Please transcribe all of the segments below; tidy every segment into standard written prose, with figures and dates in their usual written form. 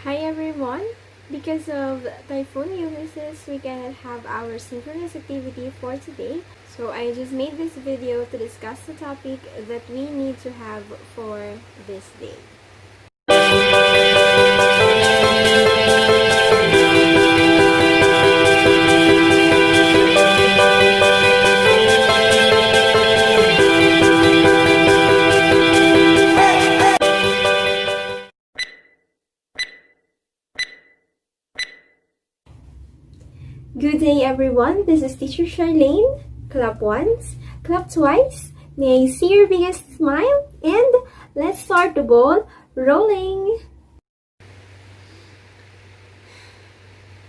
Hi everyone! Because of Typhoon Ulysses, we cannot have our synchronous activity for today. So I just made this video to discuss the topic that we need to have for this day. Good day everyone, this is Teacher Charlene. Clap once, clap twice. May I see your biggest smile? And let's start the ball rolling!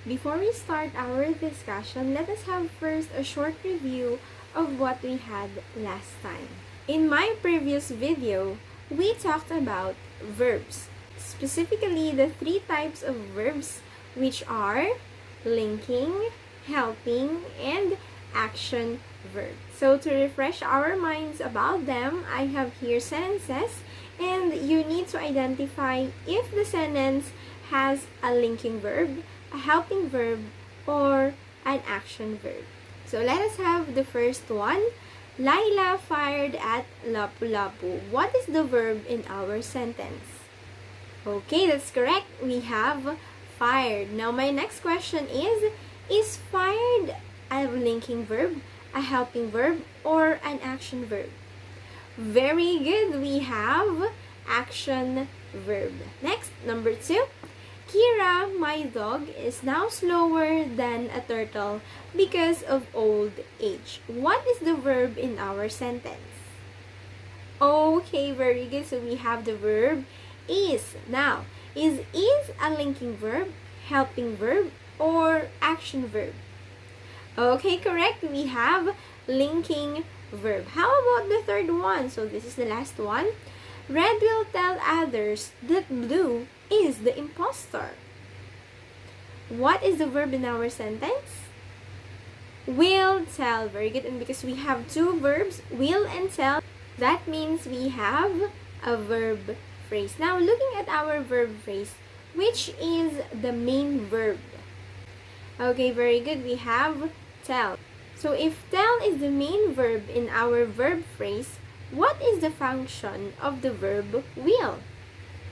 Before we start our discussion, let us have first a short review of what we had last time. In my previous video, we talked about verbs, specifically the three types of verbs, which are linking, helping, and action verb. So to refresh our minds about them, I have here sentences, and you need to identify if the sentence has a linking verb, a helping verb, or an action verb. So let us have the first one. Laila fired at Lapu-Lapu. What is the verb in our sentence? Okay, that's correct. We have fired. Now my next question is fired a linking verb, a helping verb, or an action verb? Very good. We have action verb. Next, number 2. Kira, my dog, is now slower than a turtle because of old age. What is the verb in our sentence? Okay, very good. So we have the verb is. Now, is a linking verb, helping verb, or action verb? Okay, correct. We have linking verb. How about the third one? So this is the last one. Red will tell others that blue is the imposter. What is the verb in our sentence? Will tell. Very good. And because we have two verbs, will and tell, that means we have a verb phrase. Now, looking at our verb phrase, which is the main verb? Okay, very good. We have tell. So if tell is the main verb in our verb phrase, what is the function of the verb will?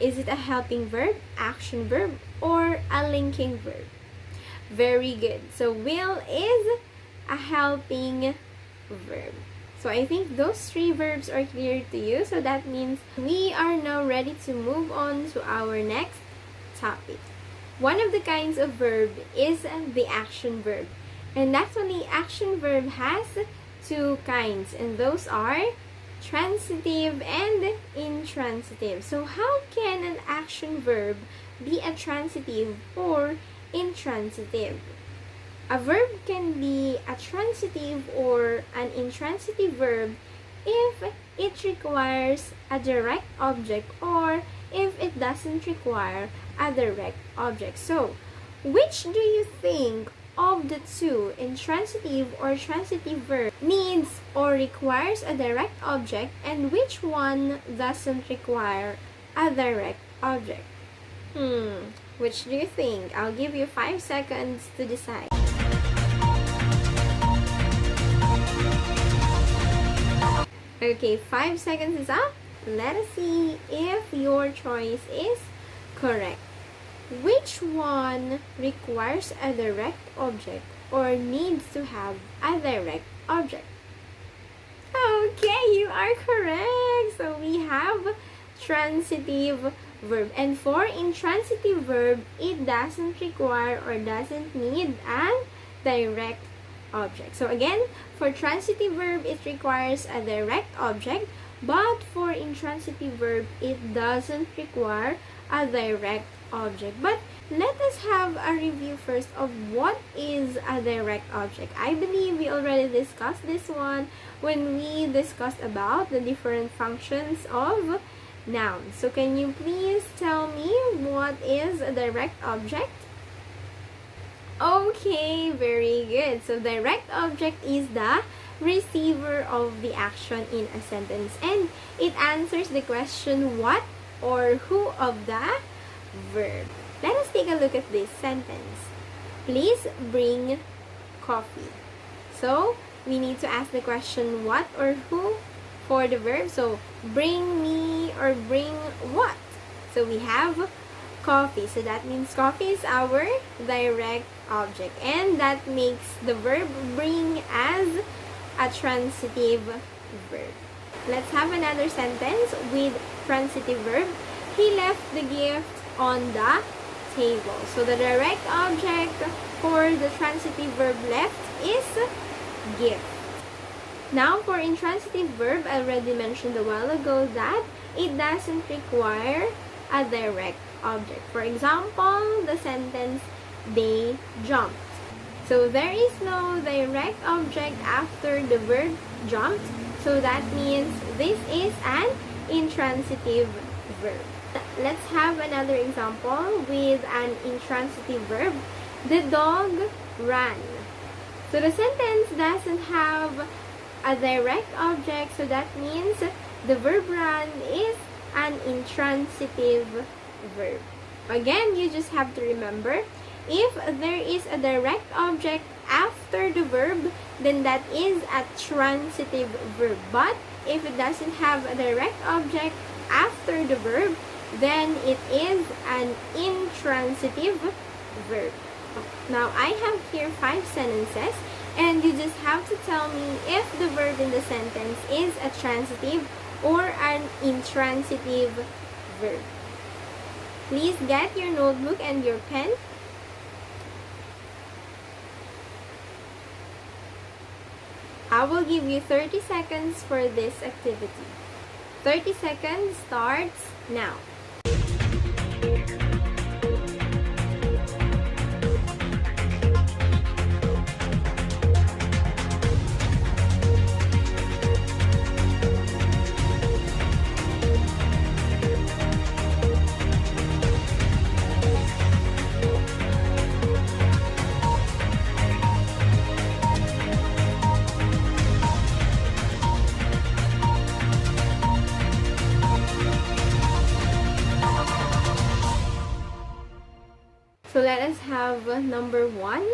Is it a helping verb, action verb, or a linking verb? Very good. So will is a helping verb. So I think those three verbs are clear to you. So that means we are now ready to move on to our next topic. One of the kinds of verb is the action verb. And actually, action verb has two kinds. And those are transitive and intransitive. So how can an action verb be a transitive or intransitive? A verb can be a transitive or an intransitive verb if it requires a direct object or if it doesn't require a direct object. So, which do you think of the two, intransitive or transitive verb, needs or requires a direct object, and which one doesn't require a direct object? Which do you think? I'll give you 5 seconds to decide. Okay, 5 seconds is up. Let us see if your choice is correct. Which one requires a direct object or needs to have a direct object? Okay, you are correct. So we have transitive verb. And for intransitive verb, it doesn't require or doesn't need a direct object. So again, for transitive verb, it requires a direct object, but for intransitive verb, it doesn't require a direct object. But let us have a review first of what is a direct object. I believe we already discussed this one when we discussed about the different functions of nouns. So can you please tell me what is a direct object? Okay, very good. So direct object is the receiver of the action in a sentence, and it answers the question what or who of the verb. Let us take a look at this sentence. Please bring coffee. So, we need to ask the question what or who for the verb. So, bring me or bring what? So, we have coffee. So, that means coffee is our direct object. And that makes the verb bring as a transitive verb. Let's have another sentence with transitive verb. He left the gift on the table. So the direct object for the transitive verb left is gift. Now for intransitive verb, I already mentioned a while ago that it doesn't require a direct object. For example, the sentence, they jumped. So there is no direct object after the verb jumped. So that means this is an intransitive verb. Let's have another example with an intransitive verb. The dog ran. So the sentence doesn't have a direct object. So that means the verb run is an intransitive verb. Again, you just have to remember, if there is a direct object after the verb, then that is a transitive verb. But if it doesn't have a direct object after the verb, then it is an intransitive verb. Now, I have here 5 sentences, and you just have to tell me if the verb in the sentence is a transitive or an intransitive verb. Please get your notebook and your pen. I will give you 30 seconds for this activity. 30 seconds starts now. So let us have number 1.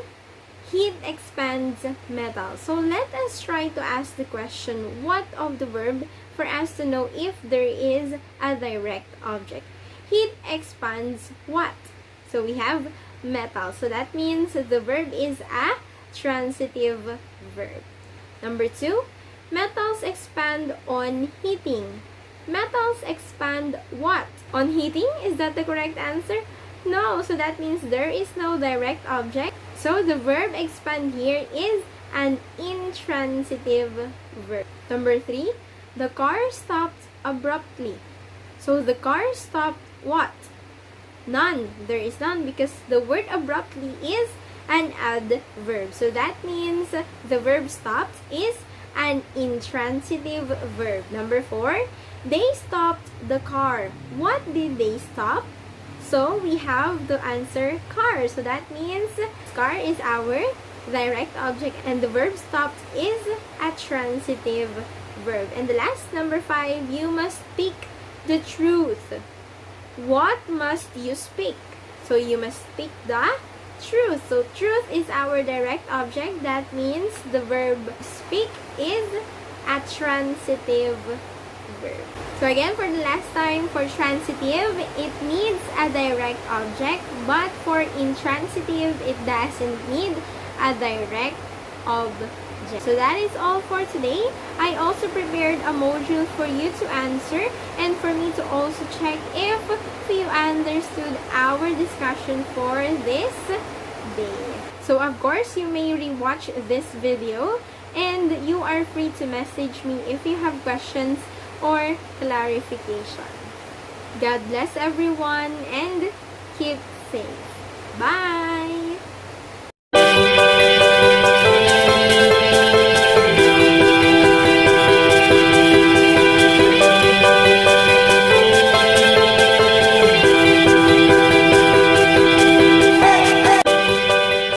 Heat expands metal. So let us try to ask the question, what of the verb, for us to know if there is a direct object. Heat expands what? So we have metal. So that means the verb is a transitive verb. Number 2, metals expand on heating. Metals expand what? On heating? Is that the correct answer? No, so that means there is no direct object. So the verb expand here is an intransitive verb. Number 3, the car stopped abruptly. So the car stopped what? None. There is none because the word abruptly is an adverb. So that means the verb stopped is an intransitive verb. Number 4, they stopped the car. What did they stop? So we have the answer car. So that means car is our direct object and the verb stopped is a transitive verb. And the last, number 5, you must speak the truth. What must you speak? So you must speak the truth. So truth is our direct object. That means the verb speak is a transitive verb. So again, for the last time, for transitive, it needs a direct object, but for intransitive, it doesn't need a direct object. So that is all for today. I also prepared a module for you to answer and for me to also check if you understood our discussion for this day. So of course, you may rewatch this video and you are free to message me if you have questions or clarification. God bless everyone and keep safe. Bye!